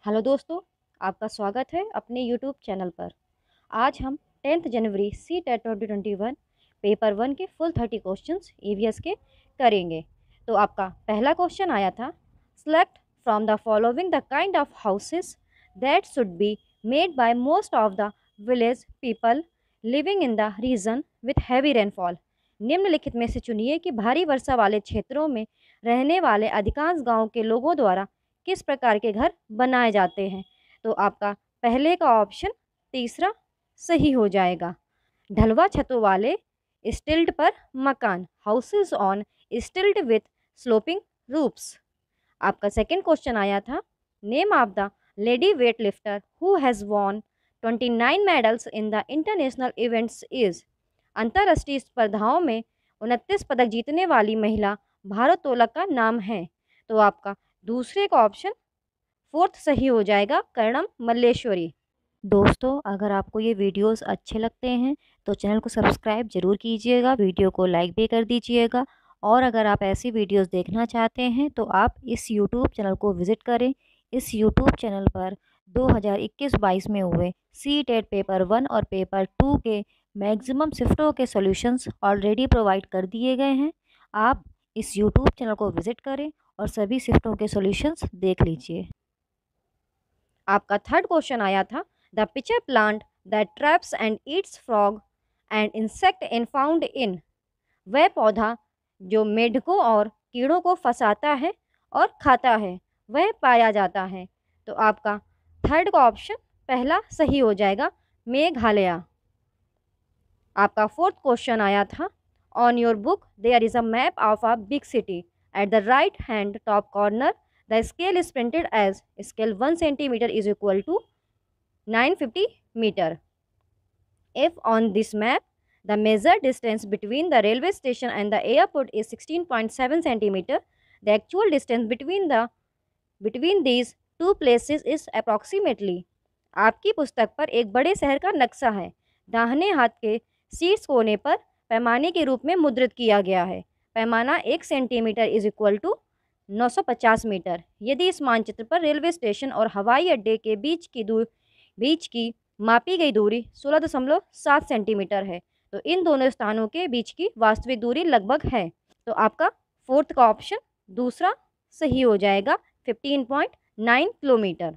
Hello दोस्तों, आपका स्वागत है अपने यूट्यूब चैनल पर। आज हम 10th जनवरी सी टेट 2021 पेपर 1 के फुल 30 क्वेश्चंस ईवीएस के करेंगे। तो आपका पहला क्वेश्चन आया था, select from the following the kind of houses that should be made by most of the village people living in the region with heavy rainfall. निम्नलिखित में से चुनिए कि भारी वर्षा वाले क्षेत्रों में रहने वाले अधिकांश गाँव के लोगों द्वारा किस प्रकार के घर बनाए जाते हैं। तो आपका पहले का ऑप्शन तीसरा सही हो जाएगा। ढलवा छतों वाले स्टिल्ट पर मकान, हाउसेस ऑन स्टिल्ट विथ स्लोपिंग रूफ्स। आपका सेकंड क्वेश्चन आया था, name of the lady weight lifter who has won 29 medals in the international events is. अंतर्राष्ट्रीय स्पर्धाओं में 29 पदक जीतने वाली महिला भारोत्तोलक का नाम है। तो आपका दूसरे का ऑप्शन फोर्थ सही हो जाएगा, कर्णम मल्लेश्वरी। दोस्तों, अगर आपको ये वीडियोस अच्छे लगते हैं तो चैनल को सब्सक्राइब जरूर कीजिएगा, वीडियो को लाइक भी कर दीजिएगा। और अगर आप ऐसी वीडियोस देखना चाहते हैं तो आप इस यूट्यूब चैनल को विज़िट करें। इस यूट्यूब चैनल पर 2021-22 में हुए सी टेट पेपर 1 और पेपर 2 के मैक्सिमम शिफ्टों के सॉल्यूशंस ऑलरेडी प्रोवाइड कर दिए गए हैं। आप इस यूट्यूब चैनल को विज़िट करें और सभी शिफ्टों के सॉल्यूशंस देख लीजिए। आपका थर्ड क्वेश्चन आया था, the pitcher plant that traps and Yeats frog and insect in found in. वह पौधा जो मेढकों और कीड़ों को फंसाता है और खाता है, वह पाया जाता है। तो आपका थर्ड का ऑप्शन पहला सही हो जाएगा, मेघालय। आपका फोर्थ क्वेश्चन आया था, on your book there is a map of a big city at the right hand top corner the scale is printed as scale 1 centimetre is equal to 950 metre. If on this map the measured distance between the railway station and the airport is 16.7 centimeter, the actual distance between these two places is approximately। आपकी पुस्तक पर एक बड़े शहर का नक्शा है, दाहिने हाथ के शीर्ष कोने पर पैमाने के रूप में मुद्रित किया गया है। पैमाना 1 centimetre is equal to 950 metre. यदि इस मानचित्र पर रेलवे स्टेशन और हवाई अड्डे के बीच की मापी गई दूरी 16.7 सेंटीमीटर है, तो इन दोनों स्थानों के बीच की वास्तविक दूरी लगभग है। तो आपका फोर्थ का ऑप्शन दूसरा सही हो जाएगा, 15.9 किलोमीटर।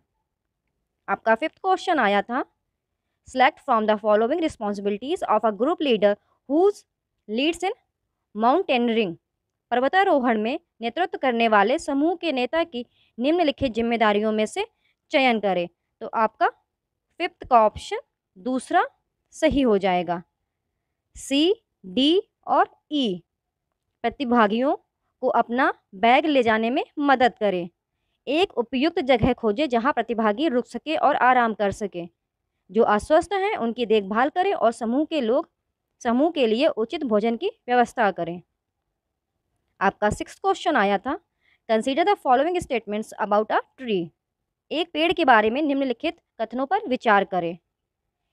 आपका फिफ्थ क्वेश्चन आया था, select from the following responsibilities of a group leader whose leads in mountaineering. पर्वतारोहण में नेतृत्व करने वाले समूह के नेता की निम्नलिखित जिम्मेदारियों में से चयन करें। तो आपका फिफ्थ का ऑप्शन दूसरा सही हो जाएगा, सी, डी और ई। प्रतिभागियों को अपना बैग ले जाने में मदद करें। एक उपयुक्त जगह खोजें जहां प्रतिभागी रुक सके और आराम कर सके। जो अस्वस्थ हैं उनकी देखभाल करें और समूह के लिए उचित भोजन की व्यवस्था करें। आपका सिक्स्थ क्वेश्चन आया था, consider the following statements about a tree. एक पेड़ के बारे में निम्नलिखित कथनों पर विचार करें।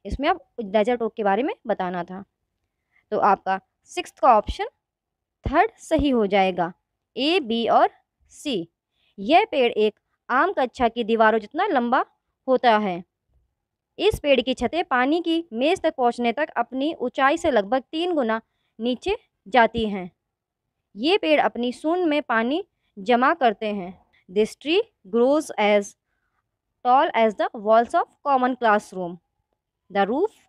इसमें अब डेजर्ट ओक के बारे में बताना था। तो आपका सिक्स्थ का ऑप्शन थर्ड सही हो जाएगा, ए, बी और सी। यह पेड़ एक आम कक्षा की दीवारों जितना लंबा होता है। इस पेड़ की छतें पानी की मेज तक पहुंचने तक अपनी ऊंचाई से लगभग 3 गुना नीचे जाती हैं। ये पेड़ अपनी सूंड में पानी जमा करते हैं। This tree grows as tall as the walls of common classroom. The roof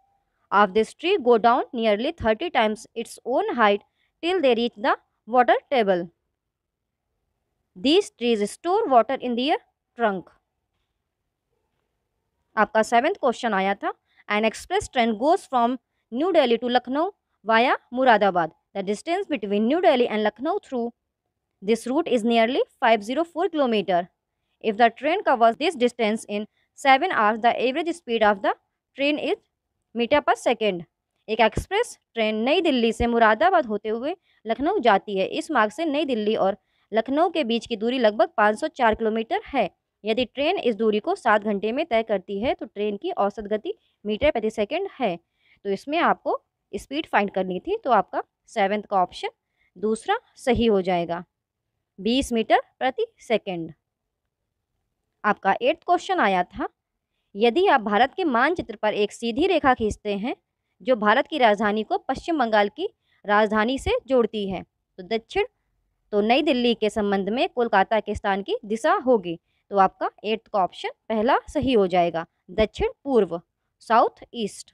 of this tree go down nearly 30 times its own height till they reach the water table. These trees store water in their trunk. आपका seventh question आया था, an express train goes from New Delhi to Lucknow via Muradabad. The distance between New Delhi and Lucknow through this route is nearly 504 km. If the train covers this distance in 7 hours, the average speed of the train is metre पर सेकेंड। एक express train नई दिल्ली से मुरादाबाद होते हुए लखनऊ जाती है। इस मार्ग से नई दिल्ली और लखनऊ के बीच की दूरी लगभग 504 किलोमीटर है। यदि ट्रेन इस दूरी को 7 घंटे में तय करती है तो ट्रेन की औसत गति मीटर प्रति सेकंड है। तो इसमें आपको स्पीड फाइंड करनी थी, तो आपका सेवेंथ का ऑप्शन दूसरा सही हो जाएगा, 20 मीटर प्रति सेकंड। आपका 8th क्वेश्चन आया था, यदि आप भारत के मानचित्र पर एक सीधी रेखा खींचते हैं जो भारत की राजधानी को पश्चिम बंगाल की राजधानी से जोड़ती है, तो नई दिल्ली के संबंध में कोलकाता के स्थान की दिशा होगी। तो आपका 8th का ऑप्शन पहला सही हो जाएगा, दक्षिण पूर्व, साउथ ईस्ट।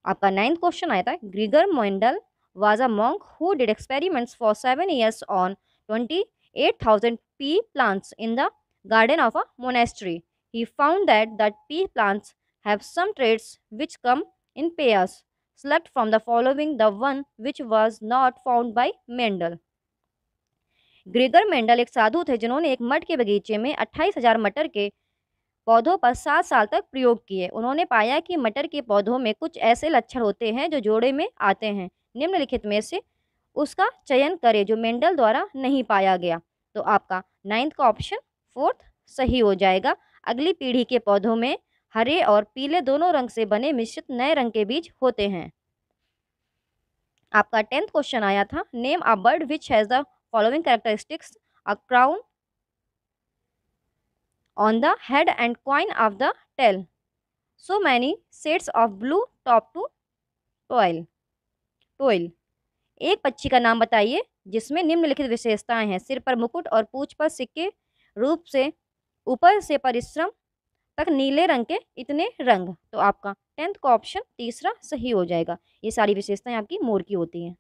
आपका 9th क्वेश्चन आया था, ग्रीगर Mendel was a monk who did experiments for 7 years on 28,000 pea plants in the garden of a monastery. He found that the pea plants have some traits which come in pairs. Select from the following the one which was not found by Mendel. Gregor Mendel एक साधु थे जिन्होंने एक मठ के बगीचे में 28,000 मटर के पौधों पर 7 साल तक प्रयोग किए। उन्होंने पाया कि मटर के पौधों में कुछ ऐसे लक्षण होते हैं जो जोड़े में आते हैं। निम्नलिखित में से उसका चयन करें जो मेंडल द्वारा नहीं पाया गया। तो आपका 9th का ऑप्शन 4th सही हो जाएगा। अगली पीढ़ी के पौधों में हरे और पीले दोनों रंग से बने मिश्रित नए रंग के बीज होते हैं। आपका 10th क्वेश्चन आया था, name a bird which has the following characteristics, a crown on the head and coin of the tail, so many shades of blue top to toil. एक पक्षी का नाम बताइए जिसमें निम्नलिखित विशेषताएं हैं, सिर पर मुकुट और पूंछ पर सिक्के रूप से ऊपर से परिश्रम तक नीले रंग के इतने रंग। तो आपका 10th का ऑप्शन तीसरा सही हो जाएगा। ये सारी विशेषताएं आपकी मोर की होती हैं।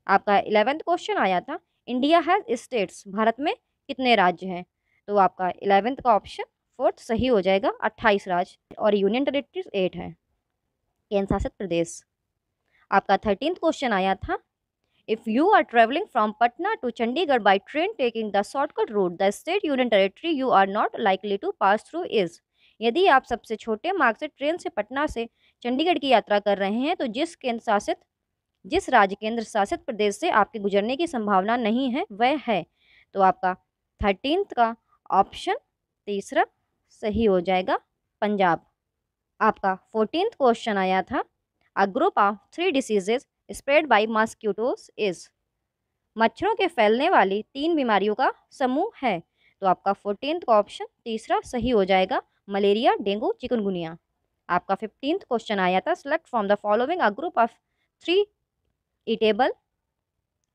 आपका 11th क्वेश्चन आया था, इंडिया हैज स्टेट्स, भारत में कितने राज्य हैं। तो आपका 11th का ऑप्शन 4th सही हो जाएगा, 28 राज्य, और यूनियन टेरिटरीज 8 है, केंद्र शासित प्रदेश। आपका 13th क्वेश्चन आया था, if you are travelling from Patna to Chandigarh by train taking the shortcut route, the state union territory you are not likely to pass through is. यदि आप सबसे छोटे मार्ग से ट्रेन से पटना से चंडीगढ़ की यात्रा कर रहे हैं तो जिस राज्य केंद्र शासित प्रदेश से आपके गुजरने की संभावना नहीं है वह है। तो आपका 13th का ऑप्शन तीसरा सही हो जाएगा, पंजाब। आपका 14th क्वेश्चन आया था, अ group of 3 diseases spread by mosquitoes is, मच्छरों के फैलने वाली 3 बीमारियों का समूह है। तो आपका 14th का ऑप्शन तीसरा सही हो जाएगा, मलेरिया, डेंगू, चिकनगुनिया। आपका 15th क्वेश्चन आया था, select from the following a group of 3 eatable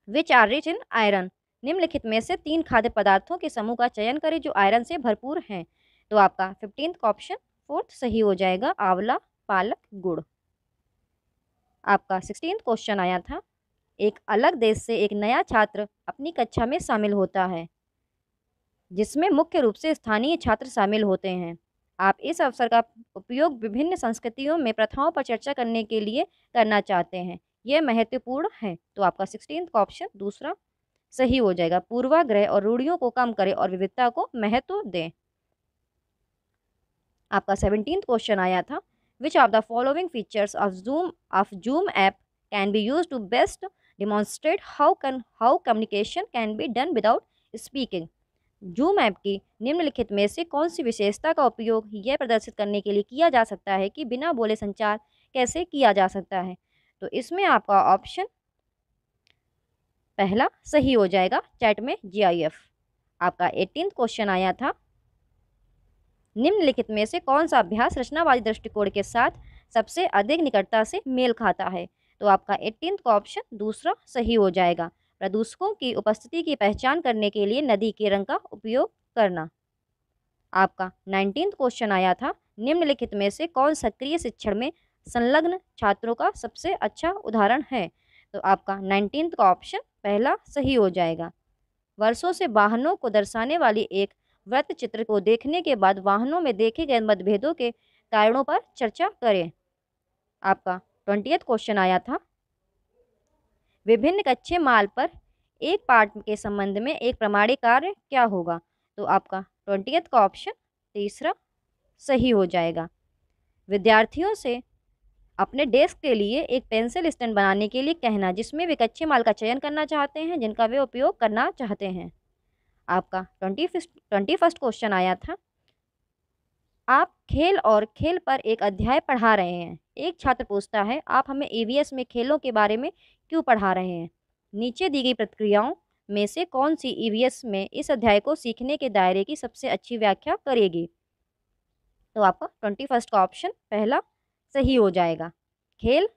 which are rich in iron, निम्नलिखित में से 3 खाद्य पदार्थों के समूह का चयन करें जो आयरन से भरपूर हैं। तो आपका 15th का ऑप्शन 4th सही हो जाएगा, आंवला, पालक, गुड़। आपका 16th क्वेश्चन आया था, एक अलग देश से एक नया छात्र अपनी कक्षा में शामिल होता है जिसमें मुख्य रूप से स्थानीय छात्र शामिल होते हैं। आप इस अवसर का उपयोग विभिन्न संस्कृतियों में प्रथाओं पर चर्चा करने के लिए करना चाहते हैं, यह महत्वपूर्ण है। तो आपका 16th का ऑप्शन दूसरा सही हो जाएगा, पूर्वाग्रह और रूढ़ियों को कम करें और विविधता को महत्व दें। आपका 17th क्वेश्चन आया था, which of the following features of Zoom app can be use to best demonstrate how communication can be done without speaking. Zoom app की निम्नलिखित में से कौन सी विशेषता का उपयोग यह प्रदर्शित करने के लिए किया जा सकता है कि बिना बोले संचार कैसे किया जा सकता है। तो इसमें आपका ऑप्शन पहला सही हो जाएगा, चैट में GIF। आपका 18th क्वेश्चन आया था, निम्नलिखित में से कौन सा अभ्यास रचनावादी दृष्टिकोण के साथ सबसे अधिक निकटता से मेल खाता है। तो आपका 18th का ऑप्शन दूसरा सही हो जाएगा, प्रदूषकों की उपस्थिति की पहचान करने के लिए नदी के रंग का उपयोग करना। आपका 19th क्वेश्चन आया था, निम्नलिखित में से कौन सक्रिय शिक्षण में संलग्न छात्रों का सबसे अच्छा उदाहरण है। तो आपका 19th का ऑप्शन पहला सही हो जाएगा, वर्षों से वाहनों को दर्शाने वाली एक वृत्त चित्र को देखने के बाद वाहनों में देखे गए मतभेदों के कारणों पर चर्चा करें। आपका 20th क्वेश्चन आया था, विभिन्न कच्चे माल पर एक पार्ट के संबंध में एक प्रमाणिक कार्य क्या होगा। तो आपका 20th का ऑप्शन तीसरा सही हो जाएगा, विद्यार्थियों से अपने डेस्क के लिए एक पेंसिल स्टैंड बनाने के लिए कहना जिसमें वे कच्चे माल का चयन करना चाहते हैं जिनका वे उपयोग करना चाहते हैं। आपका 21st क्वेश्चन आया था, आप खेल और खेल पर एक अध्याय पढ़ा रहे हैं। एक छात्र पूछता है, आप हमें EVS में खेलों के बारे में क्यों पढ़ा रहे हैं। नीचे दी गई प्रतिक्रियाओं में से कौन सी ईवीएस में इस अध्याय को सीखने के दायरे की सबसे अच्छी व्याख्या करेगी? तो आपका 21 का ऑप्शन पहला सही हो जाएगा। खेल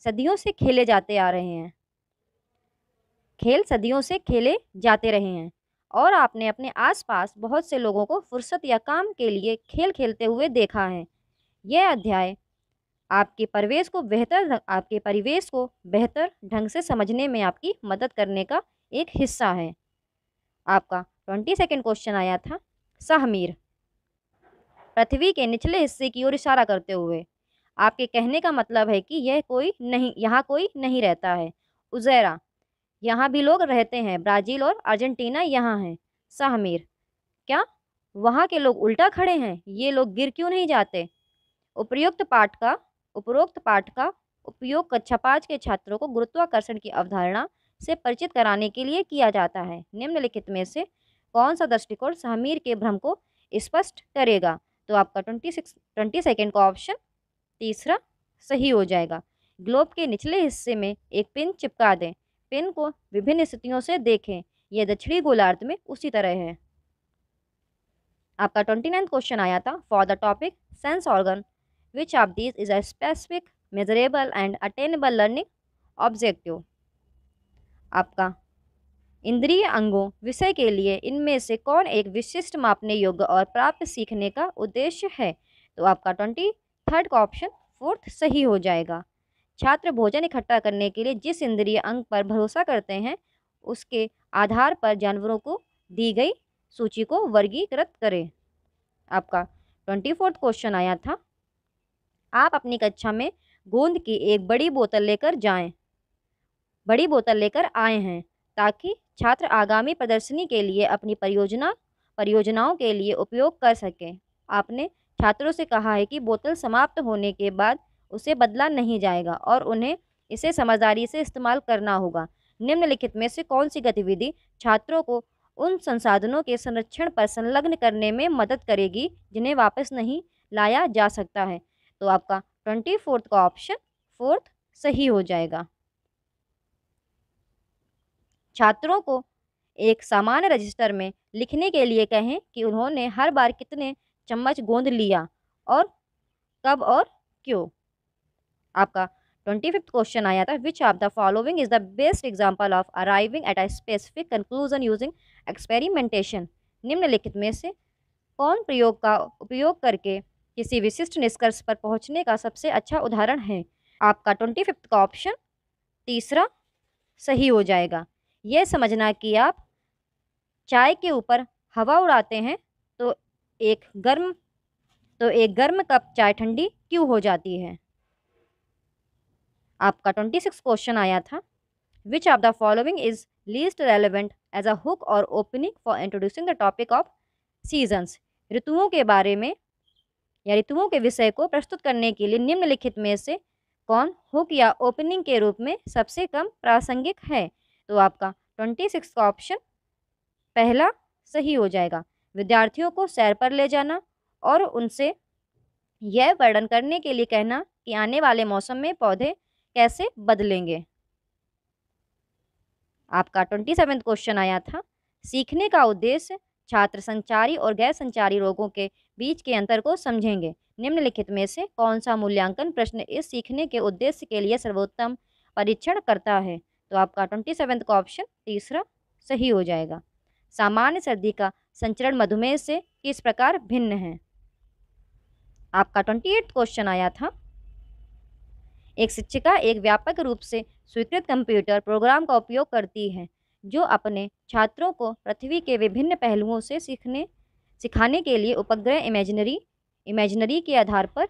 सदियों से खेले जाते आ रहे हैं। खेल सदियों से खेले जाते रहे हैं और आपने अपने आसपास बहुत से लोगों को फुर्सत या काम के लिए खेल खेलते हुए देखा है। यह अध्याय आपके परिवेश को बेहतर ढंग से समझने में आपकी मदद करने का एक हिस्सा है। आपका 22 क्वेश्चन आया था सहमीर, पृथ्वी के निचले हिस्से की ओर इशारा करते हुए आपके कहने का मतलब है कि यहाँ कोई नहीं रहता है। उजैरा, यहाँ भी लोग रहते हैं। ब्राज़ील और अर्जेंटीना यहाँ हैं। सहमीर, क्या वहाँ के लोग उल्टा खड़े हैं? ये लोग गिर क्यों नहीं जाते? उपरोक्त पाठ का उपयोग कक्षा 5 के छात्रों को गुरुत्वाकर्षण की अवधारणा से परिचित कराने के लिए किया जाता है। निम्नलिखित में से कौन सा दृष्टिकोण सहमीर के भ्रम को स्पष्ट करेगा? तो आपका 22 का ऑप्शन तीसरा सही हो जाएगा। ग्लोब के निचले हिस्से में एक पिन चिपका दें। पिन को विभिन्न स्थितियों से देखें। यह दक्षिणी गोलार्ध में उसी तरह है। आपका 29 क्वेश्चन आया था for the topic sense organ which of this is a specific measurable and attainable learning objective. आपका इंद्रिय अंगों विषय के लिए इनमें से कौन एक विशिष्ट मापने योग्य और प्राप्त सीखने का उद्देश्य है? तो आपका 23 का ऑप्शन फोर्थ सही हो जाएगा। छात्र भोजन इकट्ठा करने के लिए जिस इंद्रिय अंग पर भरोसा करते हैं उसके आधार पर जानवरों को दी गई सूची को वर्गीकृत करें। आपका 24 क्वेश्चन आया था आप अपनी कक्षा में गोंद की एक बड़ी बोतल लेकर आए हैं ताकि छात्र आगामी प्रदर्शनी के लिए अपनी परियोजनाओं के लिए उपयोग कर सकें। आपने छात्रों से कहा है कि बोतल समाप्त होने के बाद उसे बदला नहीं जाएगा और उन्हें इसे समझदारी से इस्तेमाल करना होगा। निम्नलिखित में से कौन सी गतिविधि छात्रों को उन संसाधनों के संरक्षण पर संलग्न करने में मदद करेगी जिन्हें वापस नहीं लाया जा सकता है? तो आपका 24 का ऑप्शन फोर्थ सही हो जाएगा। छात्रों को एक सामान्य रजिस्टर में लिखने के लिए कहें कि उन्होंने हर बार कितने चम्मच गोंद लिया और कब और क्यों। आपका 25 क्वेश्चन आया था which of the following is the best example of arriving at a specific conclusion using experimentation. निम्नलिखित में से कौन प्रयोग का उपयोग करके किसी विशिष्ट निष्कर्ष पर पहुंचने का सबसे अच्छा उदाहरण है? आपका 25 का ऑप्शन तीसरा सही हो जाएगा। यह समझना कि आप चाय के ऊपर हवा उड़ाते हैं तो एक गर्म कप चाय ठंडी क्यों हो जाती है? आपका 26 क्वेश्चन आया था which of the following is least relevant as a hook or opening for introducing the topic of seasons. ऋतुओं के बारे में या ऋतुओं के विषय को प्रस्तुत करने के लिए निम्नलिखित में से कौन हुक या ओपनिंग के रूप में सबसे कम प्रासंगिक है? तो आपका 26 का ऑप्शन पहला सही हो जाएगा। विद्यार्थियों को सैर पर ले जाना और उनसे यह वर्णन करने के लिए कहना कि आने वाले मौसम में पौधे कैसे बदलेंगे। आपका 27 क्वेश्चन आया था सीखने का उद्देश्य छात्र संचारी और गैर संचारी रोगों के बीच के अंतर को समझेंगे। निम्नलिखित में से कौन सा मूल्यांकन प्रश्न इस सीखने के उद्देश्य के लिए सर्वोत्तम परीक्षण करता है? तो आपका 27 का ऑप्शन तीसरा सही हो जाएगा। सामान्य सर्दी का संचरण मधुमेह से किस प्रकार भिन्न है? आपका 28 क्वेश्चन आया था एक शिक्षिका एक व्यापक रूप से स्वीकृत कंप्यूटर प्रोग्राम का उपयोग करती है जो अपने छात्रों को पृथ्वी के विभिन्न पहलुओं से सिखाने के लिए उपग्रह इमेजिनरी के आधार पर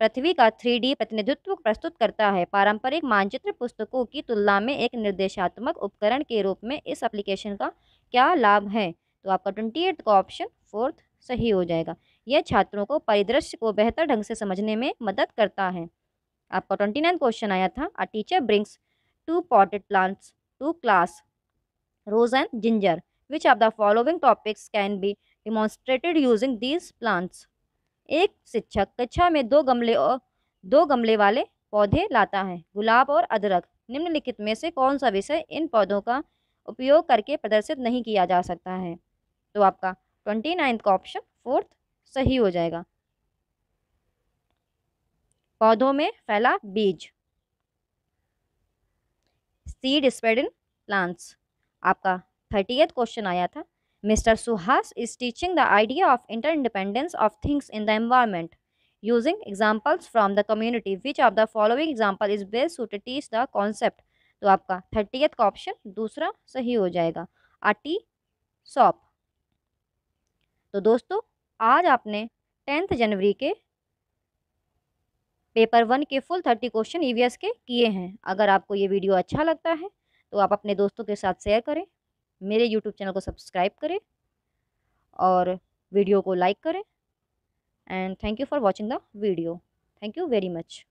पृथ्वी का 3D प्रतिनिधित्व प्रस्तुत करता है। पारंपरिक मानचित्र पुस्तकों की तुलना में एक निर्देशात्मक उपकरण के रूप में इस एप्लीकेशन का क्या लाभ है? तो आपका 28 का ऑप्शन फोर्थ सही हो जाएगा। यह छात्रों को परिदृश्य को बेहतर ढंग से समझने में मदद करता है। आपका 29 क्वेश्चन आया था a teacher brings 2 potted plants to class, rose and ginger. Which of the following topics can be demonstrated using these plants? एक शिक्षक कक्षा में दो गमले वाले पौधे लाता है, गुलाब और अदरक। निम्नलिखित में से कौन सा विषय इन पौधों का उपयोग करके प्रदर्शित नहीं किया जा सकता है। तो आपका 29 का ऑप्शन फोर्थ सही हो जाएगा। पौधों में फैला बीज, सीड स्प्रेड इन प्लांट्स। आपका 30th क्वेश्चन आया था, mister Suhas is teaching the idea of interdependence of things in the environment using examples from the community, which of the following example is best suited teach the concept. तो आपका 30th का option दूसरा सही हो जाएगा, आ tea shop. तो दोस्तों, आज आपने 10th जनवरी के पेपर 1 के फुल 30 क्वेश्चन ईवीएस के किए हैं। अगर आपको ये वीडियो अच्छा लगता है तो आप अपने दोस्तों के साथ शेयर करें, मेरे यूट्यूब चैनल को सब्सक्राइब करें और वीडियो को लाइक करें। And thank you for watching the video. Thank you very much.